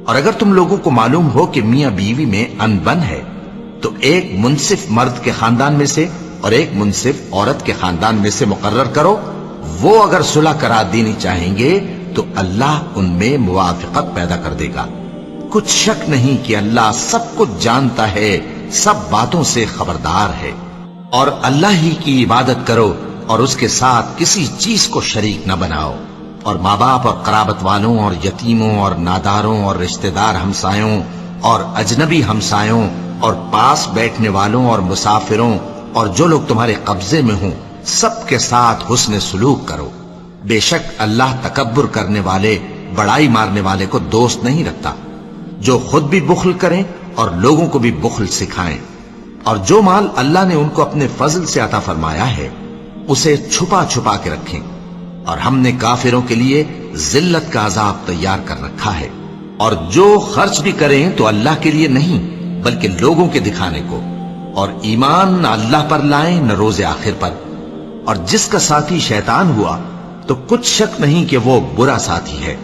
اور اگر تم لوگوں کو معلوم ہو کہ میاں بیوی میں انبن ہے تو ایک منصف مرد کے خاندان میں سے اور ایک منصف عورت کے خاندان میں سے مقرر کرو. وہ اگر صلح کرا دینی چاہیں گے تو اللہ ان میں موافقت پیدا کر دے گا. کچھ شک نہیں کہ اللہ سب کچھ جانتا ہے، سب باتوں سے خبردار ہے. اور اللہ ہی کی عبادت کرو اور اس کے ساتھ کسی چیز کو شریک نہ بناؤ. اور ماں باپ اور قرابت والوں اور یتیموں اور ناداروں اور رشتہ دار ہمسایوں اور اجنبی ہمسایوں اور پاس بیٹھنے والوں اور مسافروں اور جو لوگ تمہارے قبضے میں ہوں سب کے ساتھ حسن سلوک کرو. بے شک اللہ تکبر کرنے والے، بڑائی مارنے والے کو دوست نہیں رکھتا. جو خود بھی بخل کریں اور لوگوں کو بھی بخل سکھائیں، اور جو مال اللہ نے ان کو اپنے فضل سے عطا فرمایا ہے اسے چھپا چھپا کے رکھیں. اور ہم نے کافروں کے لیے ذلت کا عذاب تیار کر رکھا ہے. اور جو خرچ بھی کریں تو اللہ کے لیے نہیں بلکہ لوگوں کے دکھانے کو. اور ایمان نہ اللہ پر لائیں نہ روز آخر پر. اور جس کا ساتھی شیطان ہوا تو کچھ شک نہیں کہ وہ برا ساتھی ہے.